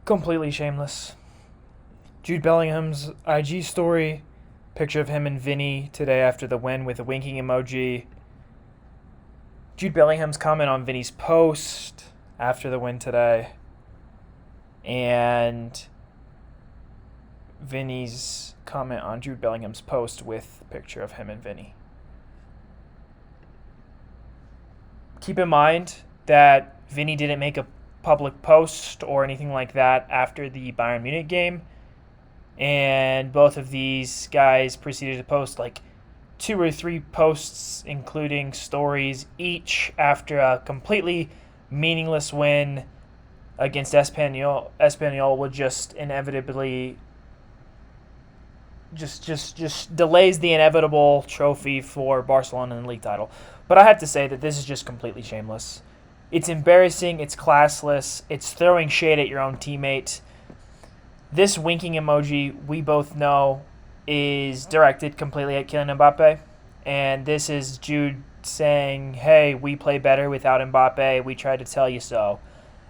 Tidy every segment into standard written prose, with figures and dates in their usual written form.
Completely shameless. Jude Bellingham's IG story, picture of him and Vinny today after the win with a winking emoji. Jude Bellingham's comment on Vinny's post after the win today. And Vinny's comment on Jude Bellingham's post with a picture of him and Vinny. Keep in mind that Vinny didn't make a public post or anything like that after the Bayern Munich game. And both of these guys proceeded to post like 2 or 3 posts, including stories each after a completely meaningless win against Espanyol. Espanyol would just inevitably just delays the inevitable trophy for Barcelona in the league title. But I have to say that this is just completely shameless. It's embarrassing, it's classless, it's throwing shade at your own teammate. This winking emoji, we both know, is directed completely at Kylian Mbappe. And this is Jude saying, hey, we play better without Mbappe. We tried to tell you so.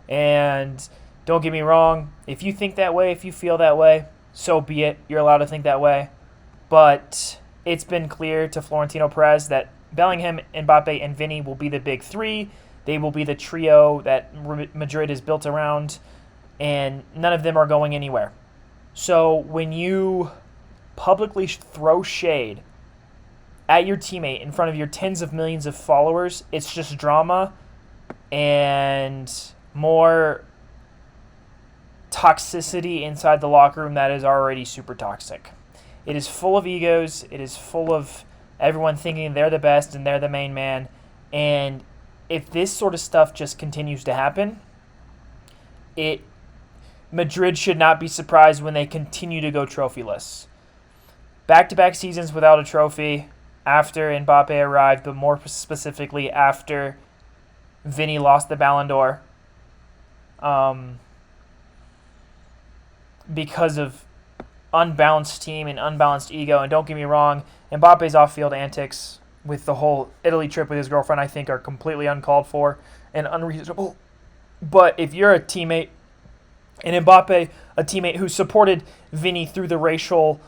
And don't get me wrong, if you think that way, if you feel that way, so be it. You're allowed to think that way. But it's been clear to Florentino Perez that Bellingham, Mbappe, and Vinny will be the big three. They will be the trio that Madrid is built around, and none of them are going anywhere. So when you publicly throw shade at your teammate in front of your tens of millions of followers, it's just drama and more toxicity inside the locker room that is already super toxic. It is full of egos. It is full of everyone thinking they're the best and they're the main man. And if this sort of stuff just continues to happen, Madrid should not be surprised when they continue to go trophyless. Back-to-back seasons without a trophy after Mbappe arrived, but more specifically after Vinny lost the Ballon d'Or. Because of unbalanced team and unbalanced ego. And don't get me wrong, Mbappe's off-field antics with the whole Italy trip with his girlfriend, I think, are completely uncalled for and unreasonable. But if you're a teammate, and Mbappe, a teammate who supported Vinny through the racial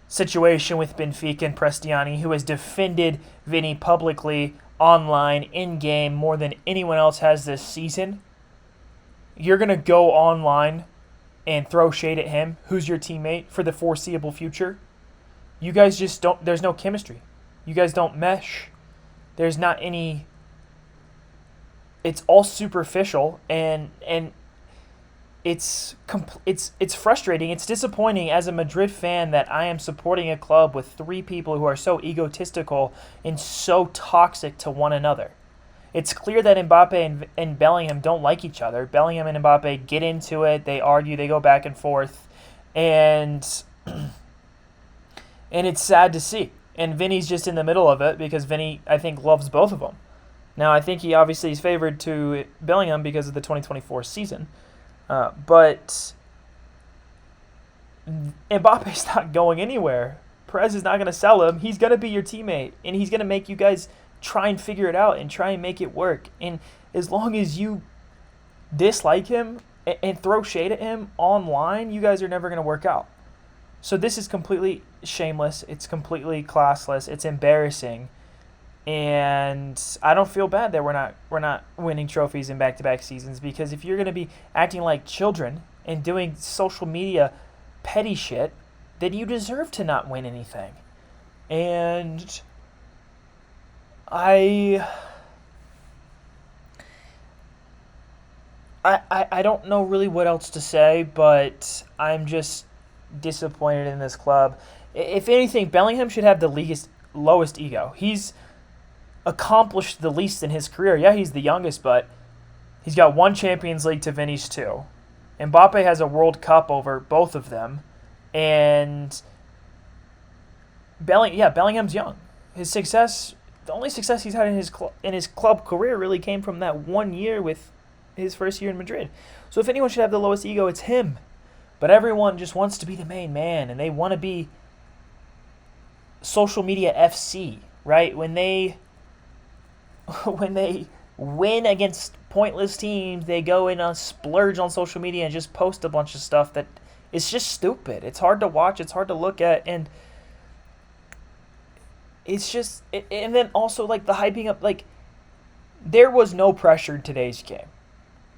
situation with Benfica and Prestiani, who has defended Vinny publicly, online, in-game, more than anyone else has this season, you're going to go online and throw shade at him, who's your teammate, for the foreseeable future. You guys just don't, there's no chemistry. You guys don't mesh. There's not any, it's all superficial, and it's frustrating. It's disappointing as a Madrid fan that I am supporting a club with 3 people who are so egotistical and so toxic to one another. It's clear that Mbappe and Bellingham don't like each other. Bellingham and Mbappe get into it. They argue. They go back and forth. And it's sad to see. And Vinny's just in the middle of it because Vinny, I think, loves both of them. Now, I think he obviously is favored to Bellingham because of the 2024 season. But Mbappe's not going anywhere. Perez is not going to sell him. He's going to be your teammate. And he's going to make you guys try and figure it out and try and make it work. And as long as you dislike him and throw shade at him online, you guys are never going to work out. So this is completely shameless. It's completely classless. It's embarrassing. And I don't feel bad that we're not winning trophies in back-to-back seasons, because if you're going to be acting like children and doing social media petty shit, then you deserve to not win anything. And I don't know really what else to say, but I'm just disappointed in this club. If anything, Bellingham should have the lowest ego. He's accomplished the least in his career. Yeah, he's the youngest, but he's got 1 Champions League to Vinny's 2. Mbappe has a World Cup over both of them, and Bellingham's young. His success, the only success he's had in his club career, really came from that 1 year with his first year in Madrid. So if anyone should have the lowest ego, it's him. But everyone just wants to be the main man, and they want to be social media FC, right? When they win against pointless teams. They go in and splurge on social media and just post a bunch of stuff that is just stupid. It's hard to watch. It's hard to look at, and it's just. And then also like the hyping up, like there was no pressure in today's game.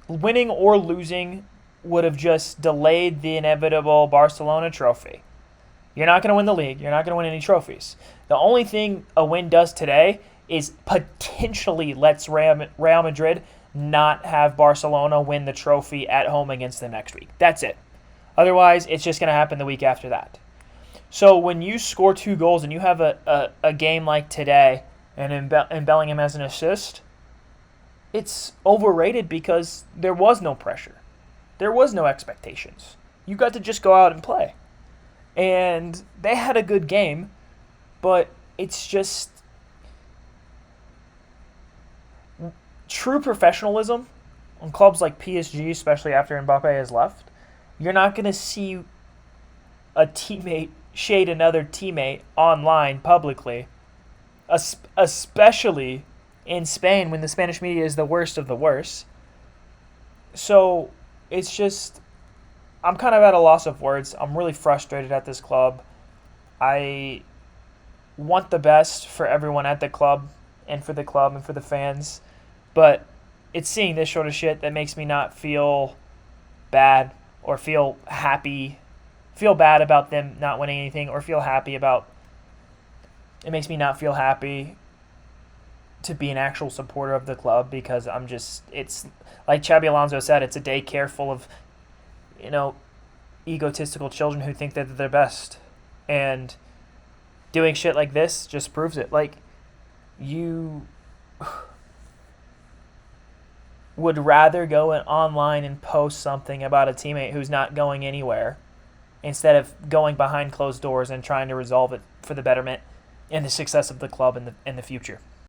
Winning or losing would have just delayed the inevitable Barcelona trophy. You're not going to win the league. You're not going to win any trophies. The only thing a win does today is potentially lets Real Madrid not have Barcelona win the trophy at home against them next week. That's it. Otherwise, it's just going to happen the week after that. So when you score 2 goals and you have a game like today and Bellingham has an assist, it's overrated because there was no pressure. There was no expectations. You got to just go out and play. And they had a good game, but it's just true professionalism on clubs like PSG, especially after Mbappe has left. You're not going to see a teammate shade another teammate online publicly, especially in Spain when the Spanish media is the worst of the worst. So it's just, I'm kind of at a loss of words. I'm really frustrated at this club. I want the best for everyone at the club and for the fans, but it's seeing this sort of shit that makes me not feel bad or feel bad about them not winning anything, or feel happy about, it makes me not feel happy to be an actual supporter of the club, because it's like Xabi Alonso said, it's a daycare full of, egotistical children who think that they're the best. And doing shit like this just proves it. Like, you would rather go online and post something about a teammate who's not going anywhere instead of going behind closed doors and trying to resolve it for the betterment and the success of the club in the future.